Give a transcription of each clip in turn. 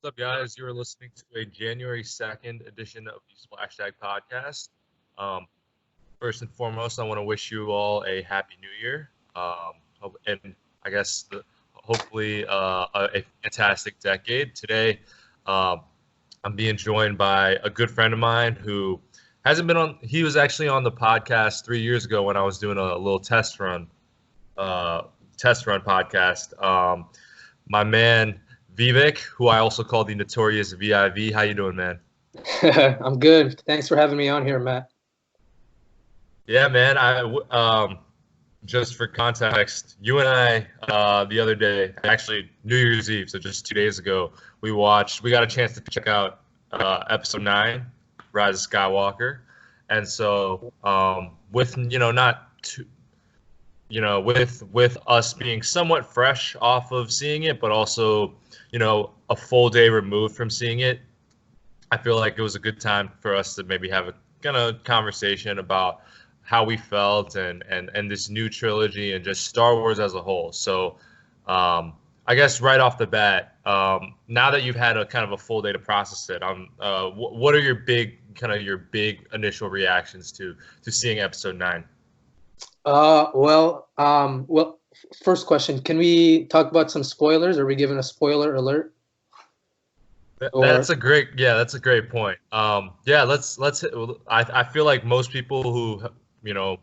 What's up, guys? You're listening to a January 2nd edition of the SplashTag podcast. Um, First and foremost, I want to wish you all a happy new year. And I guess hopefully a fantastic decade. Today, um, I'm being joined by a good friend of mine who hasn't been on, he was actually on the podcast 3 years ago when I was doing a little test run podcast. My man, Vivek, who I also call the notorious VIV. How you doing, man? I'm good. Thanks for having me on here, Matt. Yeah, man. Just for context, you and I the other day, actually New Year's Eve, so just 2 days ago, we got a chance to check out episode 9, Rise of Skywalker, and so with not too, with us being somewhat fresh off of seeing it, but also a full day removed from seeing it, I feel like it was a good time for us to maybe have a kind of conversation about how we felt and this new trilogy and just Star Wars as a whole. So I guess right off the bat, now that you've had a kind of a full day to process it, what are your big initial reactions to seeing episode 9? Well, first question, can we talk about some spoilers? Are we given a spoiler alert? That's a great point. I feel like most people who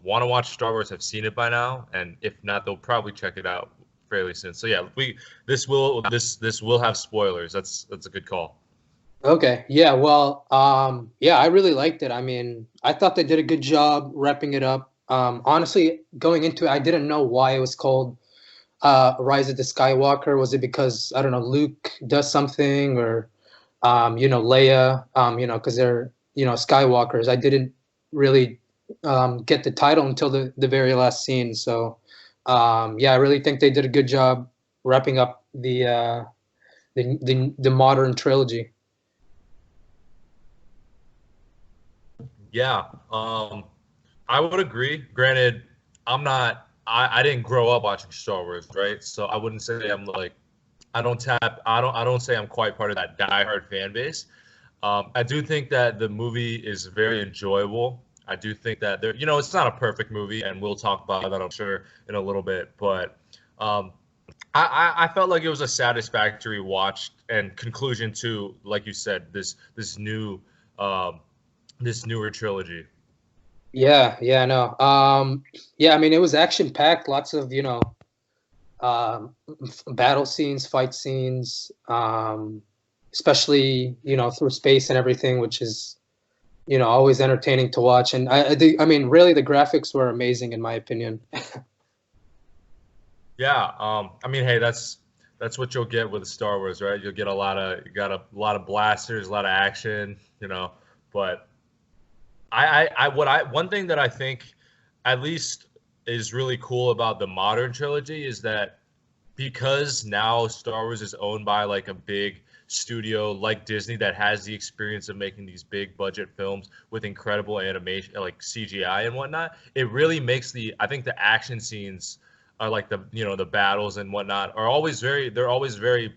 want to watch Star Wars have seen it by now, and if not, they'll probably check it out fairly soon. So yeah, this will have spoilers. That's a good call. Okay. Yeah. Well. Yeah, I really liked it. I mean, I thought they did a good job wrapping it up. Honestly, going into it, I didn't know why it was called Rise of the Skywalker. Was it because, I don't know, Luke does something, or Leia, because they're Skywalkers. I didn't really get the title until the very last scene. So yeah, I really think they did a good job wrapping up the modern trilogy. Yeah, I would agree. Granted, I didn't grow up watching Star Wars, right? So I wouldn't say I'm like, I don't say I'm quite part of that diehard fan base. I do think that the movie is very enjoyable. I do think that it's not a perfect movie, and we'll talk about that, I'm sure, in a little bit. But I felt like it was a satisfactory watch and conclusion to, like you said, this newer trilogy. Yeah, yeah, no. Yeah, I mean, it was action packed, lots of, battle scenes, fight scenes, especially, through space and everything, which is, always entertaining to watch. And I mean, really, the graphics were amazing, in my opinion. Yeah, I mean, hey, that's what you'll get with Star Wars, right? You'll get a lot of blasters, a lot of action, but one thing that I think at least is really cool about the modern trilogy is that because now Star Wars is owned by like a big studio like Disney that has the experience of making these big budget films with incredible animation, like CGI and whatnot, it really makes I think the action scenes are like the battles and whatnot are always very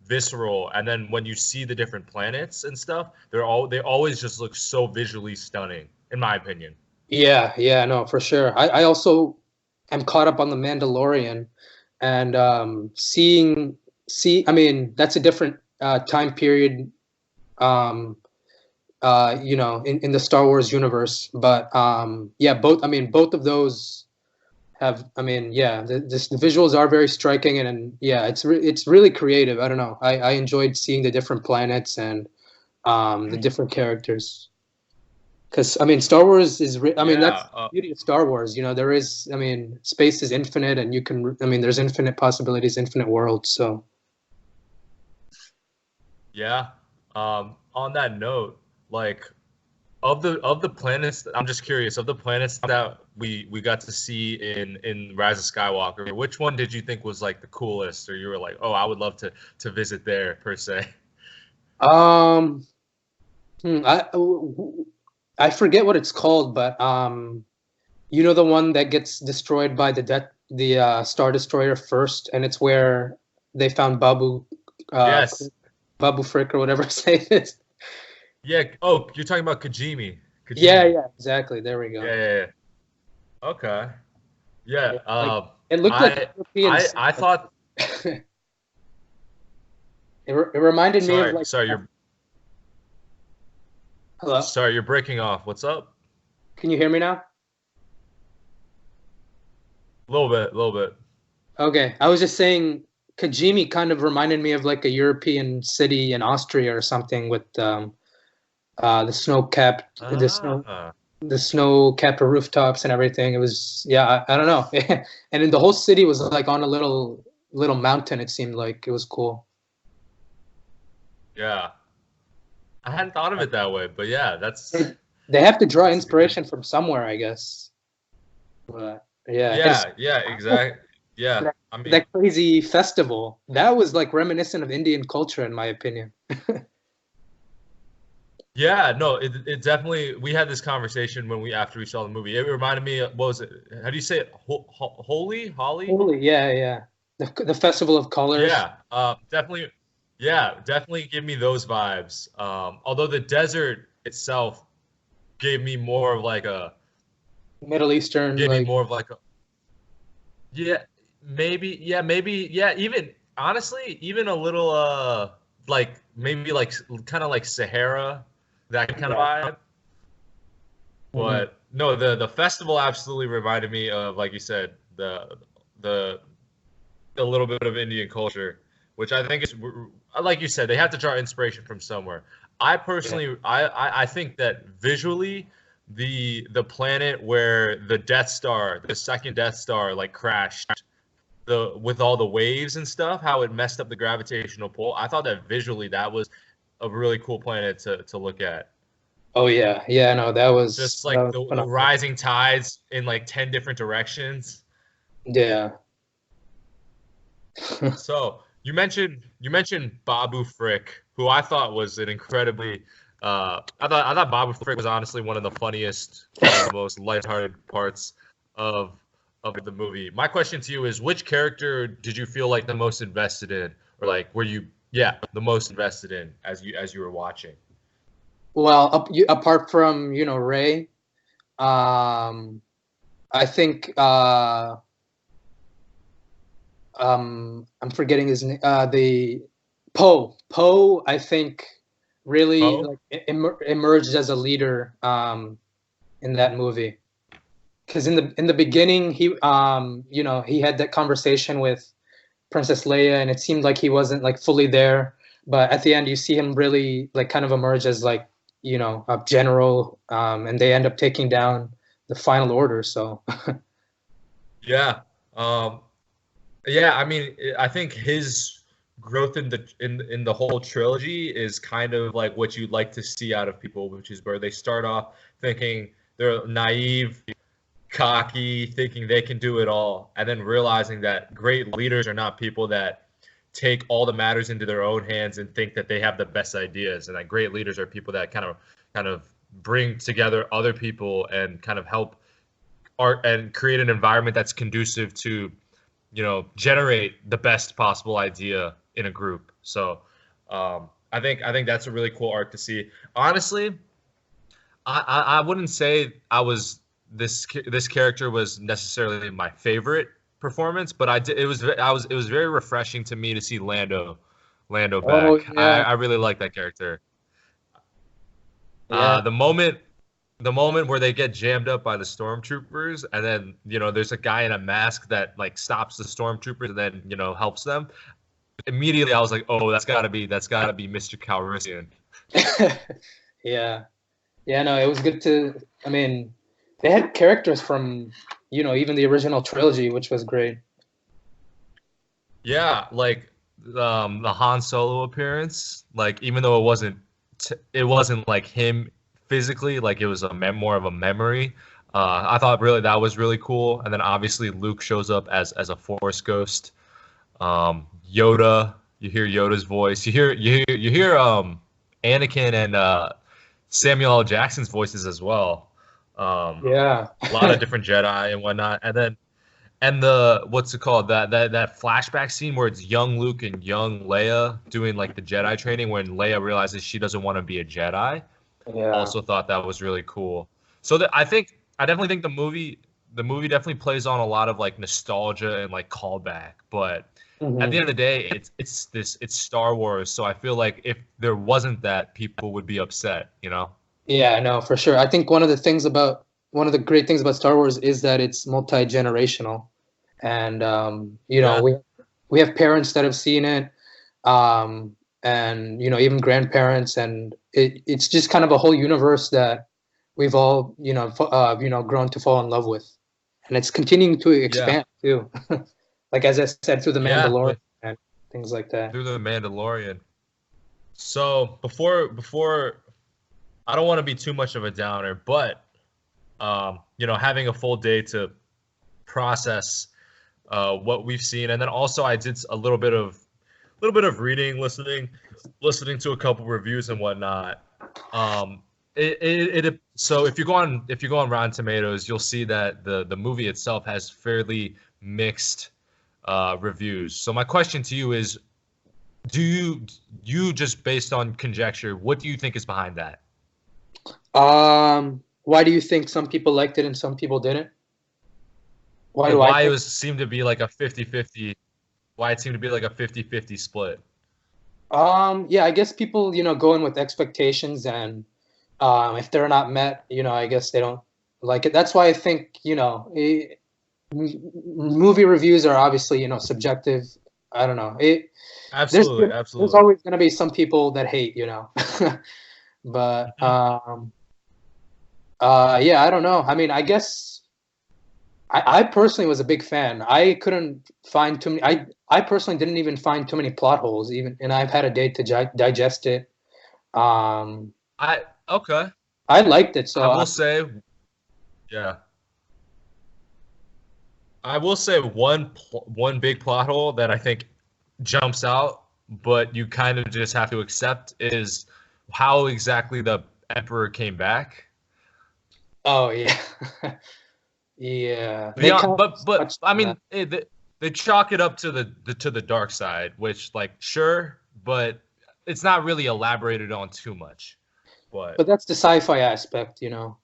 visceral, and then when you see the different planets and stuff, they always just look so visually stunning, in my opinion. Yeah, no, for sure. I also am caught up on the Mandalorian, and I mean, that's a different time period, in the Star Wars universe. But yeah, both of those have, I mean, yeah, the visuals are very striking, and yeah, it's really creative. I don't know. I enjoyed seeing the different planets and the different characters. Because, I mean, Star Wars is, I mean, that's the beauty of Star Wars. There is, I mean, space is infinite, and there's infinite possibilities, infinite worlds. So. Yeah. On that note, like, of the planets, I'm just curious, of the planets that we got to see in Rise of Skywalker, which one did you think was like the coolest, or you were like, oh, I would love to visit there per se? I forget what it's called, but the one that gets destroyed by the Star Destroyer first, and it's where they found Yes. Babu Frick or whatever his name is. Yeah. Oh, you're talking about Kajimi. Yeah, Kajimi. yeah, exactly. There we go. Yeah, yeah, yeah. Okay. Yeah. Yeah, like it looked like European. I thought. It reminded me of Sorry, like. Hello. sorry, you're breaking off. What's up? Can you hear me now? A little bit, a little bit. Okay, I was just saying Kajimi kind of reminded me of like a European city in Austria or something with the Ah. the snow capped rooftops and everything. It was yeah, I don't know. And then the whole city was like on a little mountain. It seemed like it was cool. Yeah. I hadn't thought of it that way, but yeah, They have to draw that's a good. inspiration from somewhere, I guess. But yeah, Yeah, yeah, exactly. Yeah. I mean, that crazy festival that was like reminiscent of Indian culture, in my opinion. yeah, no, it definitely. We had this conversation after we saw the movie. It reminded me. What was it? How do you say it? Holy, Holly? Holy, yeah, yeah. The festival of colors. Yeah, definitely. Yeah, definitely give me those vibes. Although the desert itself gave me more of like a, Middle Eastern, gave me like more of like a, maybe, yeah. Even honestly, even a little, like maybe like kind of like Sahara, that kind of yeah. vibe. Mhm. But no, the festival absolutely reminded me of, like you said, the a little bit of Indian culture, which I think is, like you said, they have to draw inspiration from somewhere. I Yeah. personally, I think that visually, the planet where the Death Star, the second Death Star, like crashed, the with all the waves and stuff, how it messed up the gravitational pull. I thought that visually that was a really cool planet to look at. Oh yeah, yeah. No, Just that like was the phenomenal. rising tides in like 10 different directions. Yeah. So you mentioned Babu Frick, who I thought was an incredibly I thought Babu Frick was honestly one of the funniest, one of the most lighthearted parts of the movie. My question to you is, which character did you feel like the most invested in, or like were you the most invested in as you were watching? Well, apart from Ray, um, I think I'm forgetting his name. The Poe, I think, really Oh, like emerged as a leader in that movie. Because in the beginning, he had that conversation with Princess Leia, and it seemed like he wasn't like fully there. But at the end, you see him really like kind of emerge as like a general, and they end up taking down the Final Order. So yeah. Um, Yeah, I mean, I think his growth in the whole trilogy is kind of like what you'd like to see out of people, which is where they start off thinking they're naive, cocky, thinking they can do it all, and then realizing that great leaders are not people that take all the matters into their own hands and think that they have the best ideas, and that great leaders are people that kind of bring together other people and kind of help art and create an environment that's conducive to generate the best possible idea in a group. So I think that's a really cool arc to see. Honestly, I wouldn't say this character was necessarily my favorite performance, but I did, it was very refreshing to me to see Lando oh back. I, yeah, I really like that character. yeah. The moment where they get jammed up by the stormtroopers, and then there's a guy in a mask that like stops the stormtroopers and then helps them. Immediately I was like, oh, that's gotta be Mr. Calrissian. Yeah, yeah. No, it was good to. I mean, they had characters from even the original trilogy, which was great. Yeah, like the Han Solo appearance, like even though it wasn't like him physically, like it was more of a memory. I thought really that was really cool, and then obviously Luke shows up as a Force ghost. Yoda, you hear Yoda's voice. You hear Anakin and Samuel L. Jackson's voices as well. Um, Yeah. a lot of different Jedi and whatnot, and then And the what's it called? That flashback scene where it's young Luke and young Leia doing like the Jedi training when Leia realizes she doesn't want to be a Jedi. Yeah. Also thought that was really cool. So I definitely think the movie definitely plays on a lot of like nostalgia and like callback, but at the Hmm. end of the day, it's Star Wars, so I feel like if there wasn't that, people would be upset, you know? Yeah, no, for sure. I think one of the great things about Star Wars is that it's multi-generational, and you know, Yeah, we have parents that have seen it, and you know, even grandparents, and it's just kind of a whole universe that we've all you know, grown to fall in love with, and it's continuing to yeah, expand too. Like as I said, through the yeah, Mandalorian with and things like that. through the Mandalorian. So before I don't want to be too much of a downer, but having a full day to process what we've seen, and then also I did a little bit of reading, listening to a couple reviews and whatnot. Um, so if you go on Rotten Tomatoes, you'll see that the movie itself has fairly mixed reviews. So my question to you is, do you just based on conjecture, what do you think is behind that? Why do you think some people liked it and some people didn't? Why Yeah, do I why it think? was seemed to be like a 50-50, why it seemed to be like a 50-50 split. Yeah, I guess people, you know, go in with expectations, and if they're not met, you know, I guess they don't like it. That's why I think, you know, movie reviews are obviously, you know, subjective. I don't know. Absolutely, There's absolutely. always going to be some people that hate, you know. But Mhm. yeah, I don't know. I mean, I guess I personally was a big fan. I couldn't find too many. I personally didn't even find too many plot holes, even, and I've had a day to digest it. Um, I Okay. I liked it, I so will say, yeah. I will say one big plot hole that I think jumps out, but you kind of just have to accept is how exactly the Emperor came back. oh yeah, yeah. They Beyond, kind but of but touched I on that, mean, they chalk it up to the dark side, which like sure, but it's not really elaborated on too much. But but that's the sci-fi aspect, you know.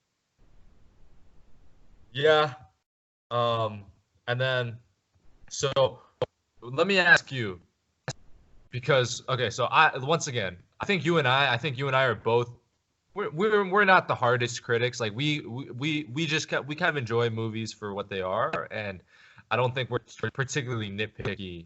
yeah, um, and then so let me ask you, because okay, so I once again, I think you and I are both we're not the hardest critics. Like we just we kind of enjoy movies for what they are, and I don't think we're particularly nitpicky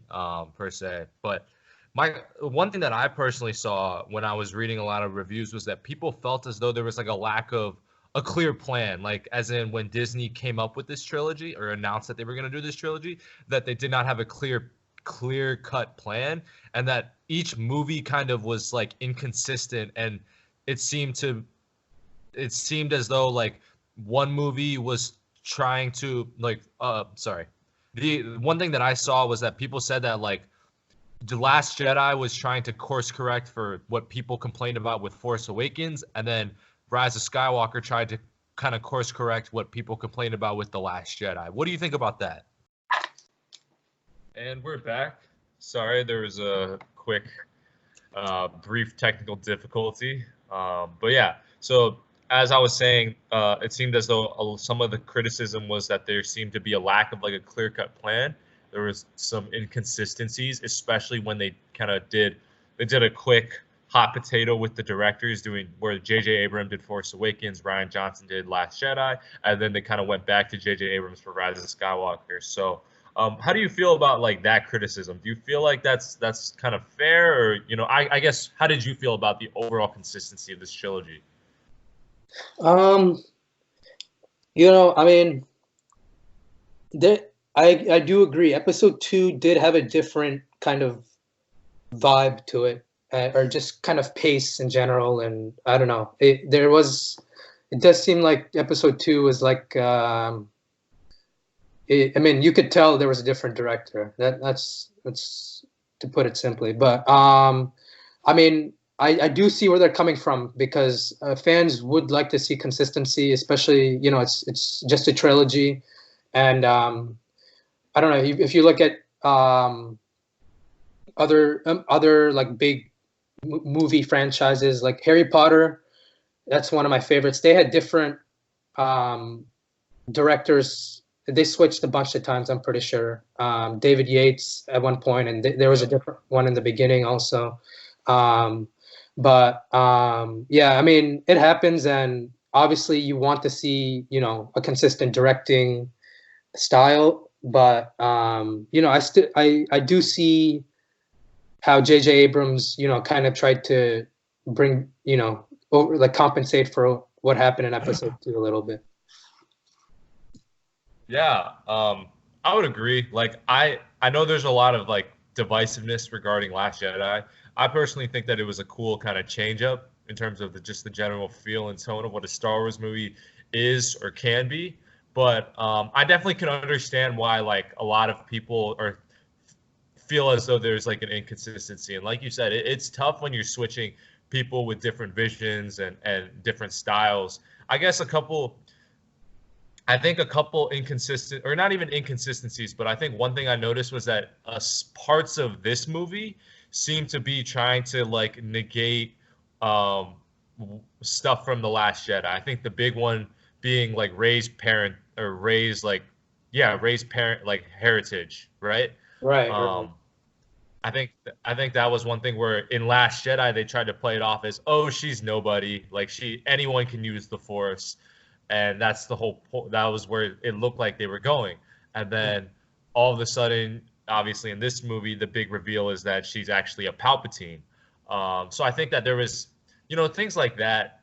per se. But my one thing that I personally saw when I was reading a lot of reviews was that people felt as though there was like a lack of a clear plan, like as in when Disney came up with this trilogy or announced that they were going to do this trilogy, that they did not have a clear cut plan, and that each movie kind of was like inconsistent, and it seemed to it seemed as though like one movie was trying to like sorry, the one thing that I saw was that people said that like the Last Jedi was trying to course correct for what people complained about with Force Awakens, and then Rise of Skywalker tried to kind of course correct what people complained about with The Last Jedi. What do you think about that? And we're back. Sorry, there was a quick brief technical difficulty. But yeah, so as I was saying, it seemed as though some of the criticism was that there seemed to be a lack of like a clear cut plan. There was some inconsistencies, especially when they did a quick hot potato with the directors doing where J.J. Abrams did Force Awakens, Ryan Johnson did Last Jedi, and then they kind of went back to J.J. Abrams for Rise of Skywalker. So how do you feel about like that criticism? Do you feel like that's kind of fair, or I guess how did you feel about the overall consistency of this trilogy? Um, you know, I mean, there, I do agree. Episode two did have a different kind of vibe to it, or just kind of pace in general. And I don't know, it does seem like episode two was like, I mean, you could tell there was a different director. That's to put it simply. But I mean, I do see where they're coming from, because fans would like to see consistency, especially, you know, it's just a trilogy, and I don't know if you look at other like big movie franchises like Harry Potter. That's one of my favorites. They had different directors. They switched a bunch of times, I'm pretty sure. David Yates at one point, and there was a different one in the beginning also. Yeah, I mean, it happens, and obviously you want to see, a consistent directing style, but I do see how J.J. Abrams, kind of tried to bring, over, like, compensate for what happened in episode 2 a little bit. Yeah, I would agree. Like, I know there's a lot of like divisiveness regarding Last Jedi. I personally think that it was a cool kind of change up in terms of just the general feel and tone of what a Star Wars movie is or can be. But I definitely can understand why like a lot of people feel as though there's like an inconsistency. And like you said, it's tough when you're switching people with different visions and different styles. I guess I think a couple inconsistent, or not even inconsistencies, but I think one thing I noticed was that parts of this movie seem to be trying to like negate stuff from The Last Jedi. I think the big one being like Rey's parent or Rey's like, yeah, Rey's parent like heritage, right? Right. I think that was one thing where in Last Jedi they tried to play it off as, oh, she's nobody, like anyone can use the Force, and that's the whole point. That was where it looked like they were going, and then all of a sudden, obviously in this movie, the big reveal is that she's actually a Palpatine. So I think that there was, things like that.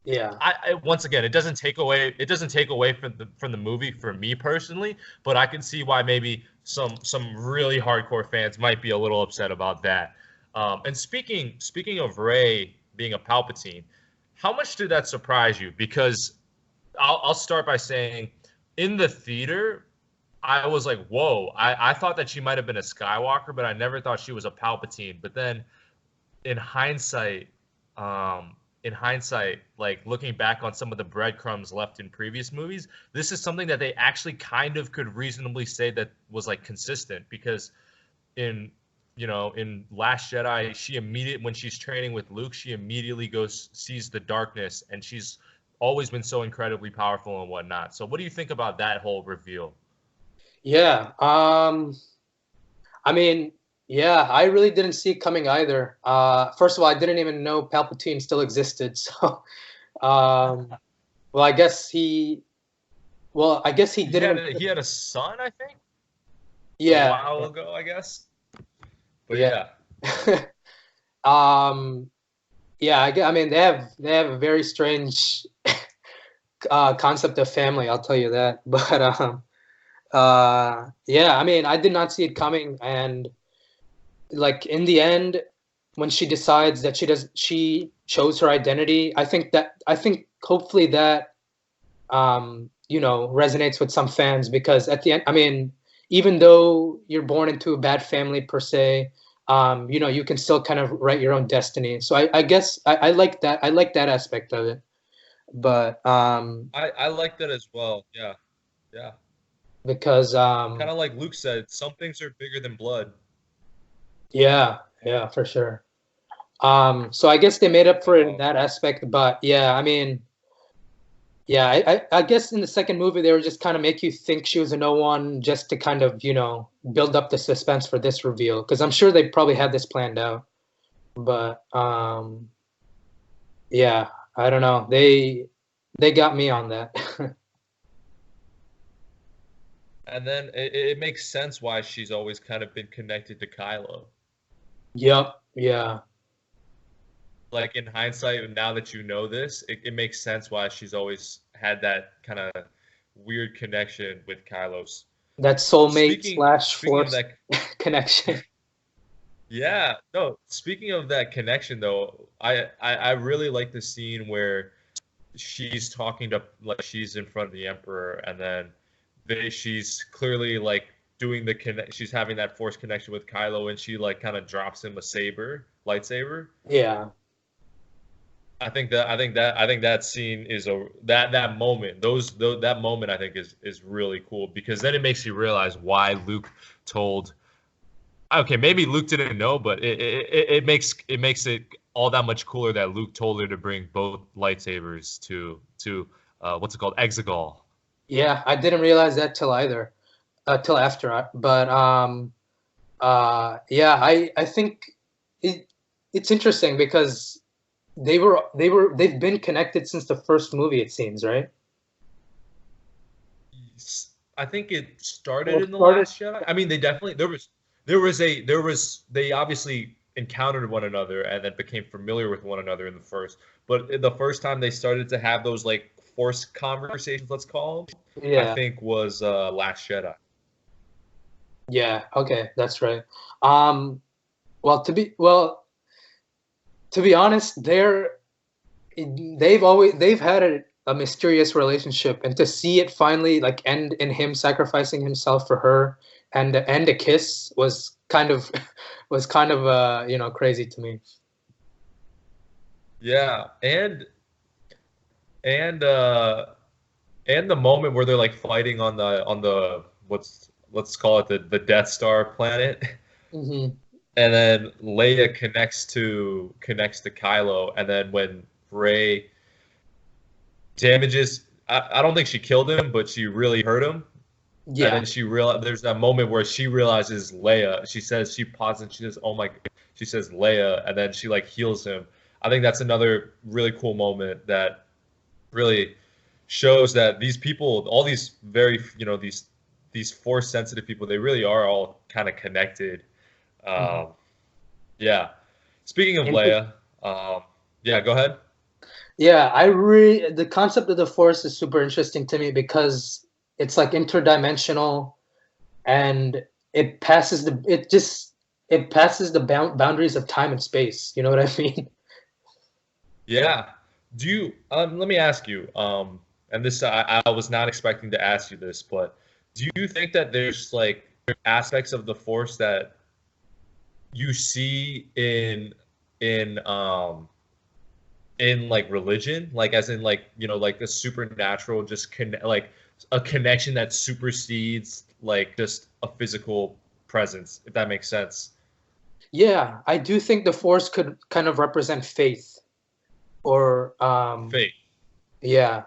Yeah. Once again, it doesn't take away from the movie for me personally, but I can see why maybe some really hardcore fans might be a little upset about that. And speaking of Rey being a Palpatine, how much did that surprise you? Because I'll start by saying, in the theater, I was like, whoa, I thought that she might have been a Skywalker, but I never thought she was a Palpatine. But then in hindsight, like looking back on some of the breadcrumbs left in previous movies, this is something that they actually kind of could reasonably say that was like consistent, because in Last Jedi, when she's training with Luke, she immediately sees the darkness, and she's always been so incredibly powerful and whatnot. So what do you think about that whole reveal? Yeah. I mean, yeah, I really didn't see it coming either. First of all, I didn't even know Palpatine still existed. So, well, I guess he didn't. He had a son, I think, a Yeah. while ago, I guess. But Yeah. yeah. Yeah, I mean, they have a very strange concept of family, I'll tell you that. But yeah, I mean, I did not see it coming, and like in the end, when she decides that she chose her identity, I think hopefully that resonates with some fans, because at the end, I mean, even though you're born into a bad family per se, you can still kind of write your own destiny. So I guess I like that. I like that aspect of it. But I like that as well. Yeah. Yeah. because Kind of like Luke said, some things are bigger than blood. yeah, for sure. So I guess they made up for it in Um, that aspect. But yeah, I mean, yeah, I guess in the second movie they were just kind of make you think she was a no one, just to kind of build up the suspense for this reveal, because I'm sure they probably had this planned out. But yeah, I don't know. They got me on that. and then it makes sense why she's always kind of been connected to Kylo. Yep. Yeah. Like in hindsight, now that you know this, it makes sense why she's always had that kind of weird connection with Kylos. That soulmate / Speaking of force that, connection. yeah, no. Speaking of that connection, though, I really like the scene where she's talking to, like, she's in front of the Emperor, and then she's clearly like doing the connect. She's having that force connection with Kylo, and she like kind of drops him a lightsaber. Yeah. I think that scene is that moment. That moment I think is really cool because then it makes you realize why Luke told. Okay, maybe Luke didn't know, but it makes it all that much cooler that Luke told her to bring both lightsabers to what's it called, Exegol. Yeah, I didn't realize that till after. But yeah, I think it's interesting because they've been connected since the first movie, it seems, right? I think it started Well, in it the started. Last Jedi. I mean, they definitely they obviously encountered one another and then became familiar with one another in the first. But the first time they started to have those like force conversations, let's call them, I Yeah, think was Last Jedi. yeah. Okay, that's right. Um, well, to be honest, they've had a mysterious relationship, and to see it finally like end in him sacrificing himself for her and a kiss was kind of crazy to me. Yeah, and uh and the moment where they're like fighting on the what's let's call it the Death Star planet. Hmm. And then Leia connects to Kylo, and then when Rey damages, I don't think she killed him, but she really hurt him. And Yeah. then there's that moment where she realizes Leia. She pauses and she says, "Oh my," she says Leia, and then she like heals him. I think that's another really cool moment that really shows that these people, all these very these force sensitive people, they really are all kind of connected. Mhm. Um, Yeah. Speaking of Inter- Leia, yeah, go ahead. yeah, I really the concept of the Force is super interesting to me because it's like interdimensional, and it passes the boundaries of time and space. You know what I mean? Yeah. Do you let me ask you, and this I was not expecting to ask you this, but do you think that there's like aspects of the Force that you see in in like religion, like as in like like a supernatural just like a connection that supersedes like just a physical presence, if that makes sense? Yeah, I do think the Force could kind of represent faith, or Fate. yeah,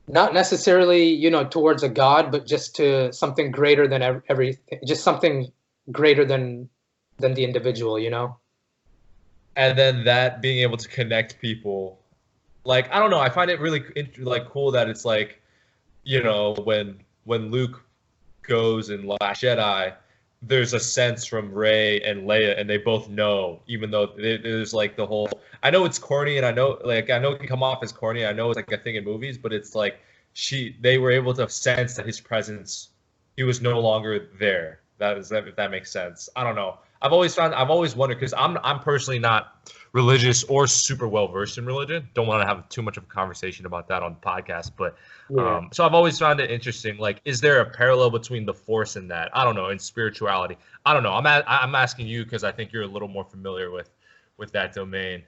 not necessarily, towards a god, but just to something greater than everything, just something greater than the individual, And then that being able to connect people, like I don't know, I find it really like cool that it's like when Luke goes in Last Jedi, there's a sense from Rey and Leia, and they both know, even though there's like the whole. I know it's corny, and I know it can come off as corny. I know it's like a thing in movies, but it's like they were able to sense that his presence, he was no longer there. If that makes sense. I don't know. I've always wondered because I'm personally not religious or super well versed in religion. Don't want to have too much of a conversation about that on the podcast, but Yeah. so I've always found it interesting. Like, is there a parallel between the Force and that? I don't know, in spirituality. I don't know. I'm asking you because I think you're a little more familiar with that domain.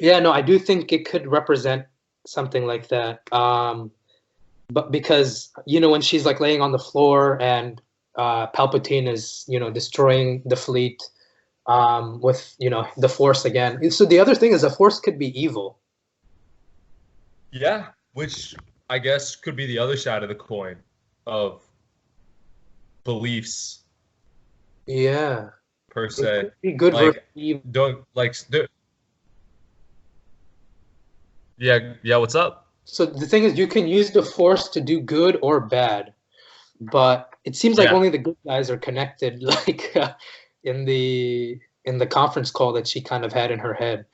Yeah, no, I do think it could represent something like that. But because, when she's like laying on the floor and Palpatine is, destroying the fleet with, the Force again. So the other thing is the Force could be evil. Yeah, which I guess could be the other side of the coin of beliefs Yeah. per It se. could be good versus Like, evil. don't like. Yeah, yeah. What's up? So the thing is, you can use the Force to do good or bad, but it seems like Yeah. only the good guys are connected, like in the conference call that she kind of had in her head.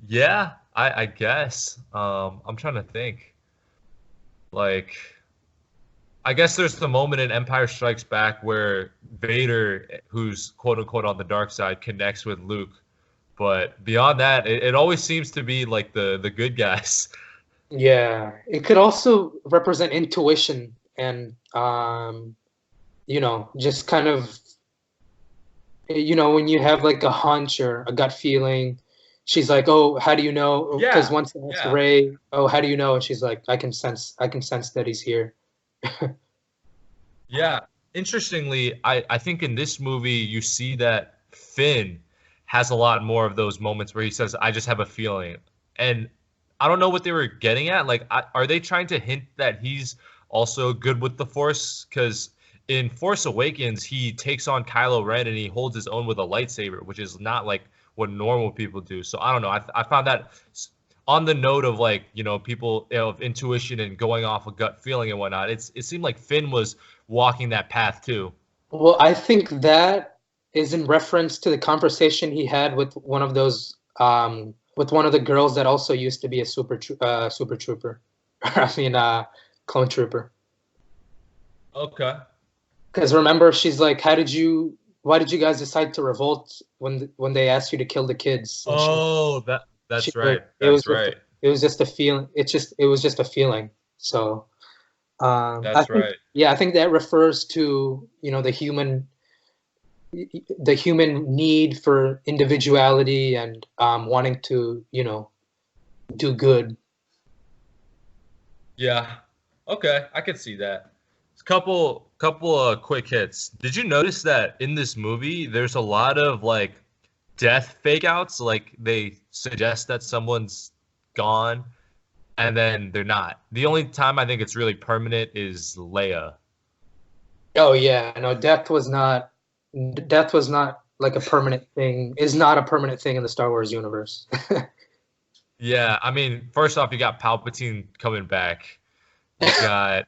Yeah, I guess. I'm trying to think. Like, I guess there's the moment in Empire Strikes Back where Vader, who's quote unquote on the dark side, connects with Luke. But beyond that, it always seems to be like the good guys. Yeah, it could also represent intuition and just kind of you know, when you have like a hunch or a gut feeling, she's like, "Oh, how do you know?" Because Yeah, once they asked yeah, Ray, "Oh, how do you know?" And she's like, I can sense that he's here." yeah. Interestingly, I think in this movie you see that Finn has a lot more of those moments where he says, "I just have a feeling," and I don't know what they were getting at. Like, are they trying to hint that he's also good with the Force? Because in Force Awakens, he takes on Kylo Ren and he holds his own with a lightsaber, which is not like what normal people do. So I don't know. I found that on the note of like, people, of intuition and going off a gut feeling and whatnot. It seemed like Finn was walking that path too. Well, I think that is in reference to the conversation he had with one of those with one of the girls that also used to be a super trooper. I mean, clone trooper. Okay. Because remember, she's like, why did you guys decide to revolt when they asked you to kill the kids?" And Oh, she that's like, right. That's right. it was just a feeling. It was just a feeling. So I That's think, right. yeah, I think that refers to, you know, the human need for individuality and wanting to, you know, do good. Yeah. Okay, I could see that. Couple of quick hits. Did you notice that in this movie there's a lot of like death fake outs? Like they suggest that someone's gone and then they're not. The only time I think it's really permanent is Leia. Oh yeah, no, death was not like a permanent thing. Is not a permanent thing in the Star Wars universe. Yeah, I mean, first off, you got Palpatine coming back. You got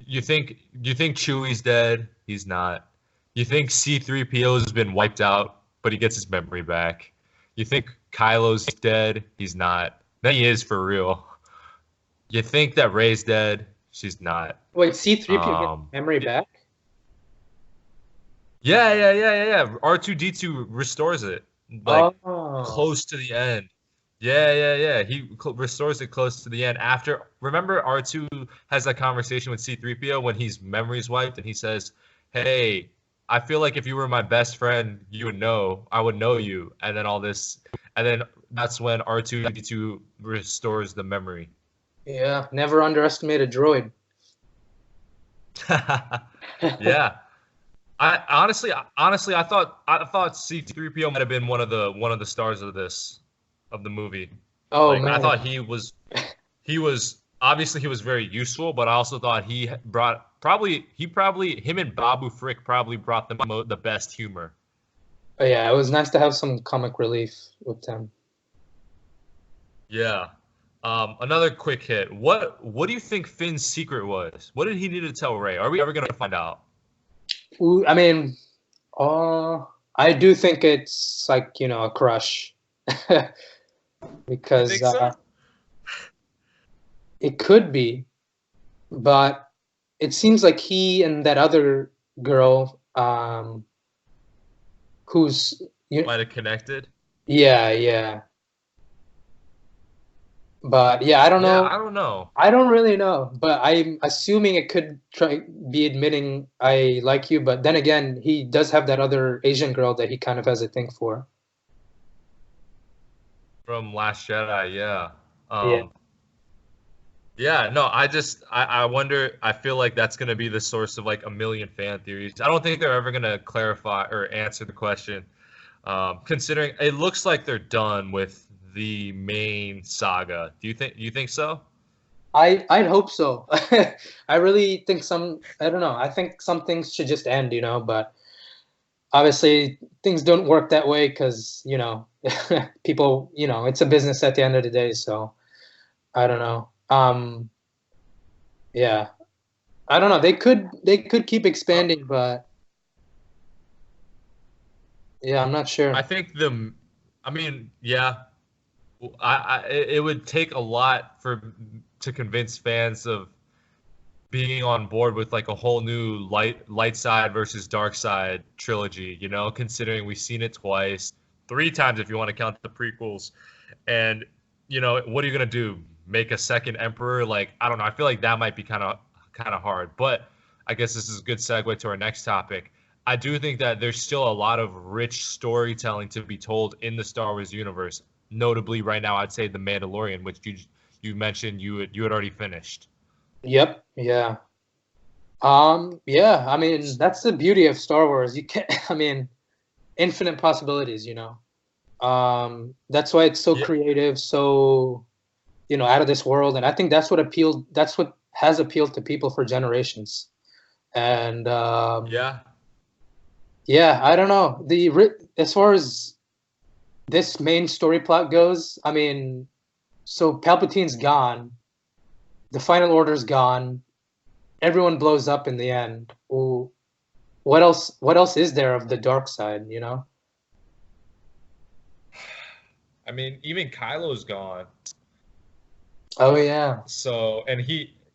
you think Chewie's dead? He's not. You think C3PO has been wiped out, but he gets his memory back. You think Kylo's dead? He's not. Then he is for real. You think that Rey's dead? She's not. Wait, C-3PO gets Um, memory back? yeah. R2D2 restores it like Oh, close to the end. Yeah. He restores it close to the end. After, remember, R2 has that conversation with C3PO when his memory's wiped, and he says, "Hey, I feel like if you were my best friend, you would know. I would know you." And then all this, and then that's when R2D2 restores the memory. yeah. Never underestimate a droid. Yeah. I honestly, I thought C3PO might have been one of the stars of the movie. Oh Like I man. thought he was obviously he was very useful, but I also thought him and Babu Frick probably brought the best humor. Oh, yeah, it was nice to have some comic relief with them. Yeah. Another quick hit. What do you think Finn's secret was? What did he need to tell Ray? Are we ever gonna find out? Ooh, I mean, I do think it's like, you know, a crush. You Because think so? it could be, but it seems like he and that other girl, who's you, Might have connected. yeah, yeah, but yeah, I don't Yeah, know. I don't know. I don't really know, but I'm assuming it could try be admitting I like you, but then again, he does have that other Asian girl that he kind of has a thing for. From Last Jedi, yeah. Yeah. Yeah, no, I wonder, I feel like that's gonna be the source of like a million fan theories. I don't think they're ever gonna clarify or answer the question. Considering it looks like they're done with the main saga. Do you think so? I'd hope so. I really think I don't know. I think some things should just end, you know, but obviously things don't work that way because, you know, people, you know, it's a business at the end of the day, so I don't know. Yeah. I don't know. They could keep Uh, expanding, but yeah, I'm not I sure. think I mean, yeah, it would take a lot to convince fans of being on board with like a whole new light side versus dark side trilogy, considering we've seen it twice, three times if you want to count the prequels. And what are you gonna do? Make a second emperor? Like, I don't know. I feel like that might be kind of hard. But I guess this is a good segue to our next topic. I do think that there's still a lot of rich storytelling to be told in the Star Wars universe. Notably, right now, I'd say The Mandalorian, which you mentioned you had already finished. Yep. Yeah. Yeah. I mean, that's the beauty of Star Wars. You can't. I mean, infinite possibilities. That's why it's so Yeah, creative, so out of this world, and I think that's what appealed. That's what has appealed to people for generations. And yeah, yeah, I don't know. As far as this main story plot goes, I mean, so Palpatine's gone, the Final Order's gone, everyone blows up in the end. Well, what else? What else is there of the dark side? I mean, even Kylo's gone. Oh yeah. So, and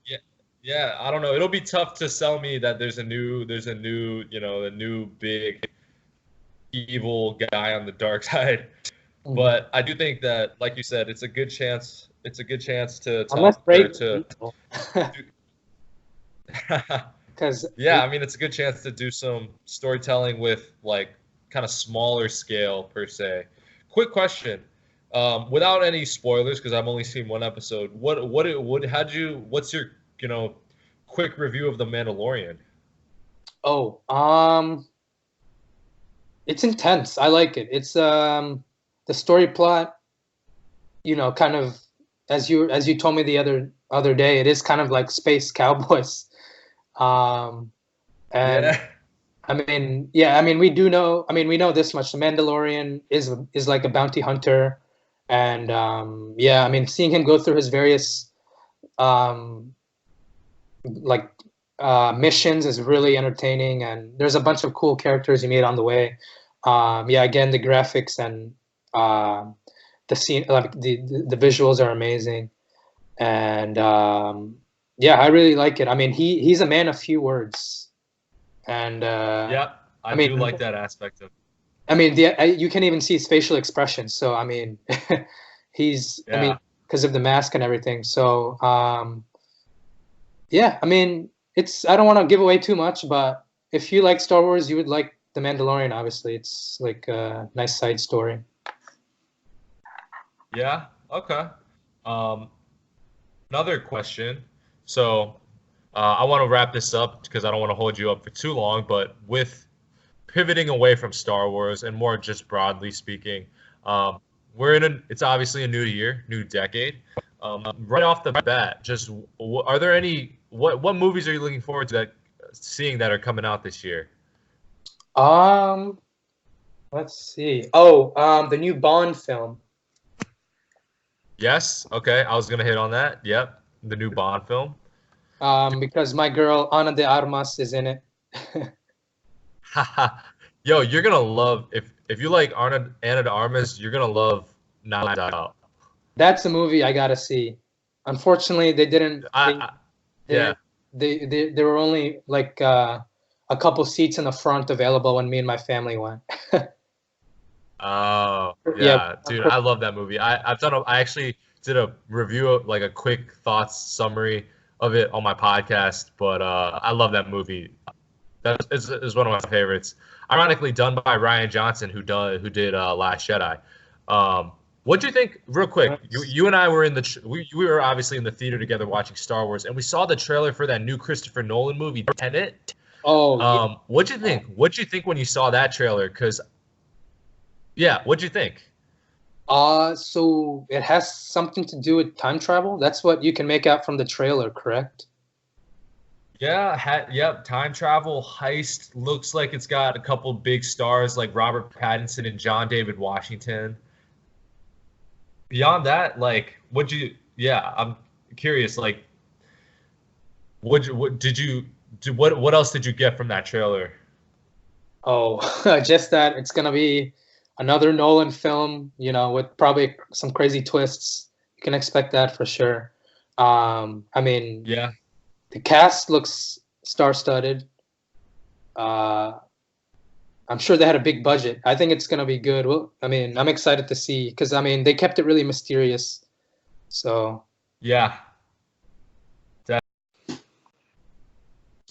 yeah, yeah, I don't know. It'll be tough to sell me that a new big evil guy on the dark side. Mhm. But I do think that, like you said, it's a good chance. It's a good chance to Unless tell or Rey, to. because Yeah, I mean, it's a good chance to do some storytelling with like kind of smaller scale per se. Quick question, without any spoilers, because I've only seen one episode. What's your quick review of The Mandalorian? oh, it's intense. I like it. It's the story plot, kind of as you told me the other day, it is kind of like Space Cowboys. Um, and Yeah, I mean, yeah, I mean, we do know. I mean, we know this much. The Mandalorian is like a bounty hunter, and yeah, I mean, seeing him go through his various um, like missions is really entertaining, and there's a bunch of cool characters you meet on the way. Yeah, again, the graphics and uh, the scene, like the visuals are amazing, and yeah, I really like it. I mean, he's a man of few words, and yeah, I I do mean, like that aspect of. you can even see his facial expressions. So I mean, I mean, Yeah, because of the mask and everything. So yeah, I mean, I don't want to give away too much, but if you like Star Wars, you would like The Mandalorian. Obviously, it's like a nice side story. yeah, okay. Um, Another question. So I want to wrap this up because I don't want to hold you up for too long. But with pivoting away from Star Wars and more just broadly speaking, um, it's obviously a new year, new decade. Right off the bat, just are there any what movies are you looking forward to seeing that are coming out this year? Um, let's see. Oh, the new Bond film. Yes. Okay. I was gonna hit on that. Yep. The new Bond film. Because my girl Ana de Armas is in it. Yo, you're gonna love if you like Anna de Armas, you're gonna love Knives Out. That's a movie I gotta see. Unfortunately, they didn't. Yeah. They, there were only like a couple seats in the front available when me and my family went. Oh, Yeah, yeah, dude, I love that movie. I actually did a review of like a quick thoughts summary of it on my podcast, but I love that movie. That is one of my favorites. Ironically, done by Ryan Johnson, who did Last Jedi. What do you think? Real quick, you and I were we were obviously in the theater together watching Star Wars, and we saw the trailer for that new Christopher Nolan movie, Tenet. Oh yeah. What'd you think? What'd you think when you saw that trailer? Because yeah, what'd you think? So it has something to do with time travel. That's what you can make out from the trailer, correct? Yeah, yep. Time travel heist looks like it's got a couple big stars like Robert Pattinson and John David Washington. Beyond that, like, would you? Yeah, I'm curious. Like, what did you do? What else did you get from that trailer? Oh, just that it's gonna be another Nolan film, with probably some crazy twists. You can expect that for sure. I mean, Yeah, the cast looks star-studded. Uh, I'm sure they had a big budget. I think it's gonna be good. Well, I mean, I'm excited to see because I mean they kept it really mysterious. So yeah.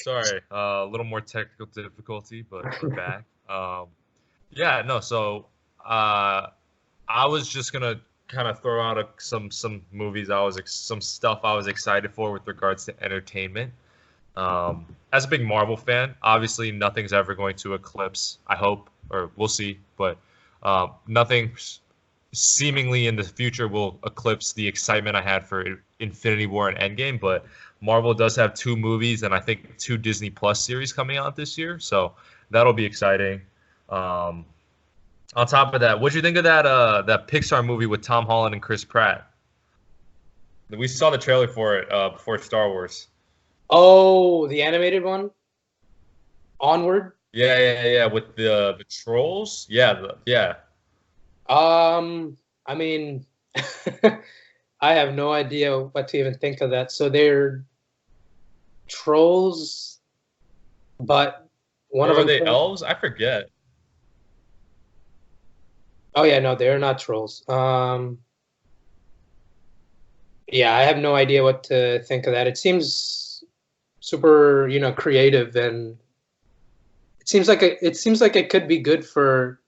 Sorry, a little more technical difficulty, but we're back. Yeah, no. So I was just gonna kind of throw out some movies some stuff I was excited for with regards to entertainment. As a big Marvel fan, obviously nothing's ever going to eclipse. I hope, or we'll see, but nothing seemingly in the future will eclipse the excitement I had for Infinity War and Endgame. But Marvel does have two movies and I think two Disney Plus series coming out this year, so that'll be exciting. Um, on top of that, what'd you think of that Pixar movie with Tom Holland and Chris Pratt? We saw the trailer for it before Star Wars. Oh, the animated one? Onward? Yeah. With the trolls. Yeah. I mean, I have no idea what to even think of that. So they're trolls, but one Or of are them. they elves? I forget. Oh yeah, no, they're not trolls. Yeah, I have no idea what to think of that. It seems super, creative, and it seems like it could be good for,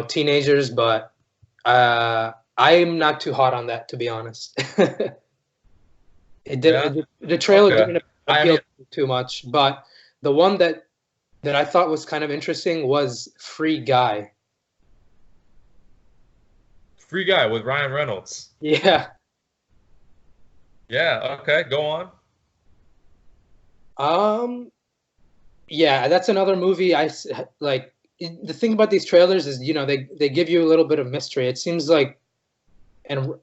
teenagers, but I'm not too hot on that, to be honest. Yeah. The trailer Okay. didn't appeal too much, but the one that I thought was kind of interesting was Free Guy. Free Guy with Ryan Reynolds. Yeah. Yeah. Okay. Go on. Yeah, that's another movie like. The thing about these trailers is, they give you a little bit of mystery. It seems like, and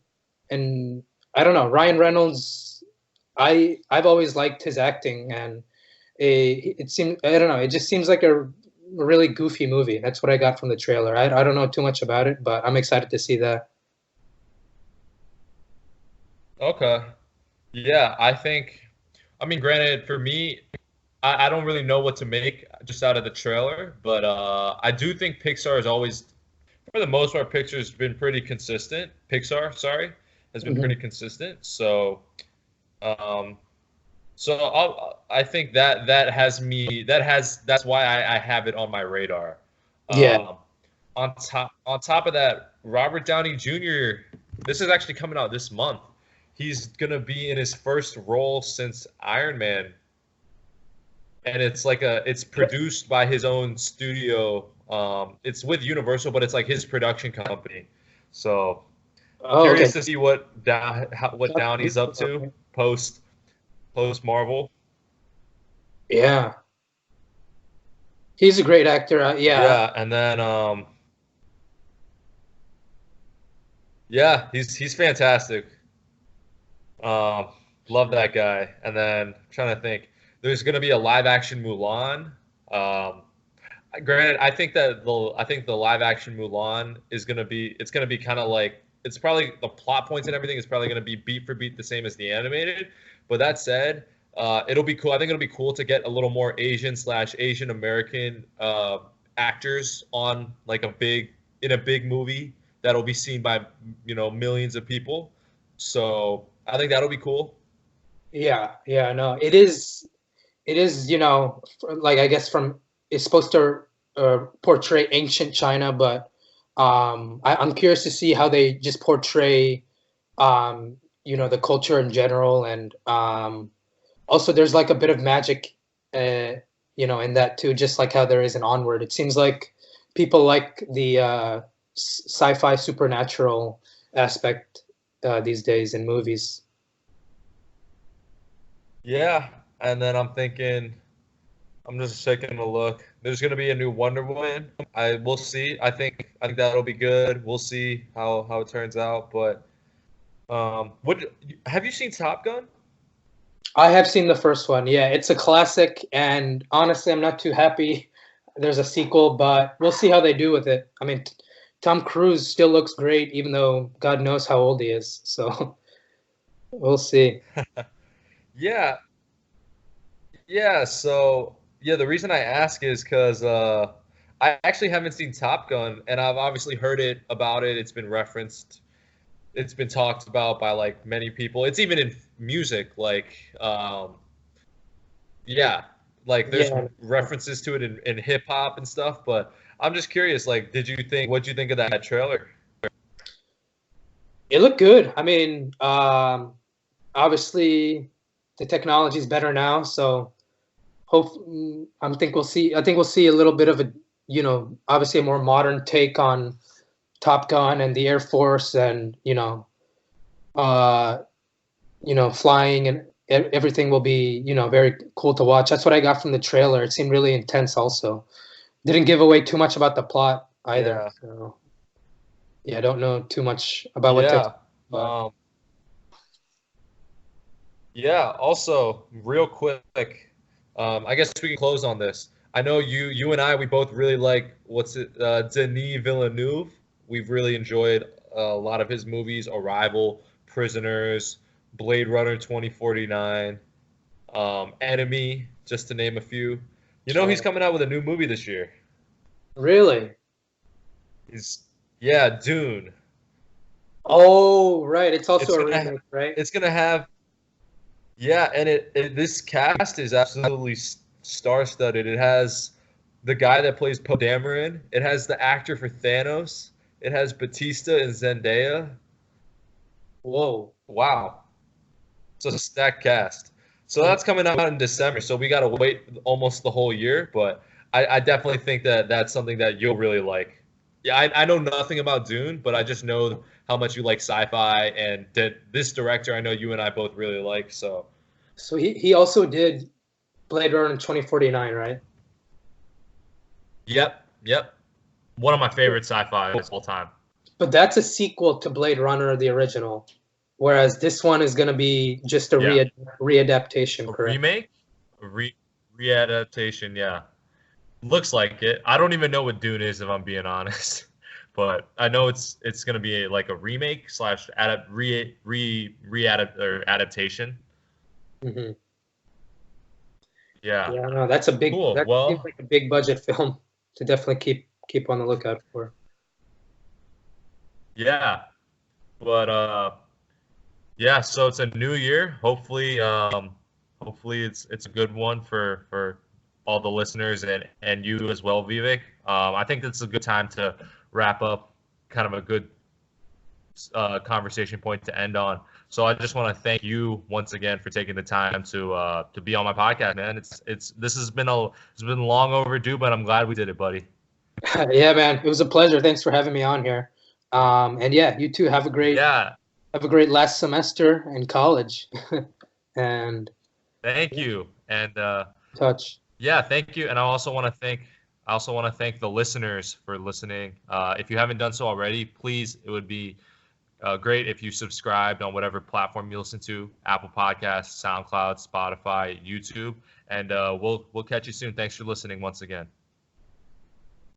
I don't know, Ryan Reynolds. I've always liked his acting, and it seems, I don't know, it just seems like a really goofy movie. That's what I got from the trailer. I don't know too much about it, but I'm excited to see that. Okay. Yeah, I mean, granted, for me, I don't really know what to make just out of the trailer, but I do think Pixar is always, for the most part, Pixar's been pretty consistent. Pixar, sorry, has been pretty consistent. So, um, I think that's why I have it on my radar. Yeah. On top of that, Robert Downey Jr. This is actually coming out this month. He's gonna be in his first role since Iron Man, and it's produced by his own studio. It's with Universal, but it's like his production company. So curious to see what Downey's up to post Marvel. Yeah, he's a great actor. Yeah, and then yeah, he's fantastic. Love that guy. And then trying to think, there's going to be a live action Mulan. Granted, I think the live action Mulan is going to be kind of like, it's probably the plot points and everything is probably going to be beat for beat the same as the animated. But that said, it'll be cool. I think it'll be cool to get a little more Asian American actors on like in a big movie that'll be seen by millions of people. So I think that'll be cool. Yeah, no, it is, like, I guess it's supposed to portray ancient China, but I'm curious to see how they just portray, the culture in general, and also there's like a bit of magic, in that too, just like how there is in Onward. It seems like people like the sci-fi supernatural aspect these days in movies. Yeah, and then I'm just taking a look. There's gonna be a new Wonder Woman. We'll see. I think that'll be good. We'll see how it turns out. But what have you seen Top Gun? I have seen the first one. Yeah, it's a classic, and honestly, I'm not too happy there's a sequel, but we'll see how they do with it. I mean, Tom Cruise still looks great, even though God knows how old he is. So we'll see. Yeah, yeah. So yeah, the reason I ask is because I actually haven't seen Top Gun, and I've obviously heard about it. It's been referenced. It's been talked about by like many people. It's even in music, like Yeah, like there's Yeah, references to it in hip hop and stuff, but I'm just curious, like, what'd you think of that trailer? it looked good. I mean, obviously the technology is better now, so I think we'll see a little bit of a, obviously a more modern take on Top Gun and the Air Force, and uh, flying, and everything will be, very cool to watch. That's what I got from the trailer. It seemed really intense. Also, didn't give away too much about the plot either. Yeah, So yeah, I don't know too much about what to yeah, expect, but yeah. Also, real quick, I guess we can close on this. I know you and I, we both really like Denis Villeneuve. We've really enjoyed a lot of his movies: Arrival, Prisoners, Blade Runner 2049. Enemy, just to name a few. You know he's sure. coming out with a new movie this year. Really? He's yeah, Dune. Oh, right. It's also It's a gonna remake, right? it's gonna have yeah, and this cast is absolutely star-studded. It has the guy that plays Poe Dameron. It has the actor for Thanos. It has Batista and Zendaya. Whoa. Wow, it's a stacked cast. So And that's coming out in December. So we gotta wait almost the whole year, but I definitely think that that's something that you'll really like. Yeah, I know nothing about Dune, but I just know how much you like sci-fi, and that this director I know you and I both really like. So so he also did Blade Runner 2049, right? yep, yep, one of my favorite sci-fi of all time. But that's a sequel to Blade Runner, the original, whereas this one is going to be just a Yeah, readaptation, a correct? remake, a readaptation. Yeah, looks like it. I don't even know what Dune is if I'm being honest, but I know it's gonna be like a remake slash adapt re adapt or adaptation. Hmm. Yeah, Yeah, no, cool. that seems Well, like a big budget film to definitely keep on the lookout for. yeah, but yeah. So it's a new year. Hopefully it's a good one for all the listeners and you as well, Vivek. I think that's a good time to wrap up. Kind of a good conversation point to end on. So I just want to thank you once again for taking the time to be on my podcast, man. It's this has been it's been long overdue, but I'm glad we did it, buddy. Yeah, man, it was a pleasure. Thanks for having me on here. And yeah, you too Yeah, have a great last semester in college, and thank yeah, you, and touch. yeah, thank you. And I also want to thank the listeners for listening. If you haven't done so already, please, it would be great if you subscribed on whatever platform you listen to: Apple Podcasts, SoundCloud, Spotify, YouTube, and we'll catch you soon. Thanks for listening once again.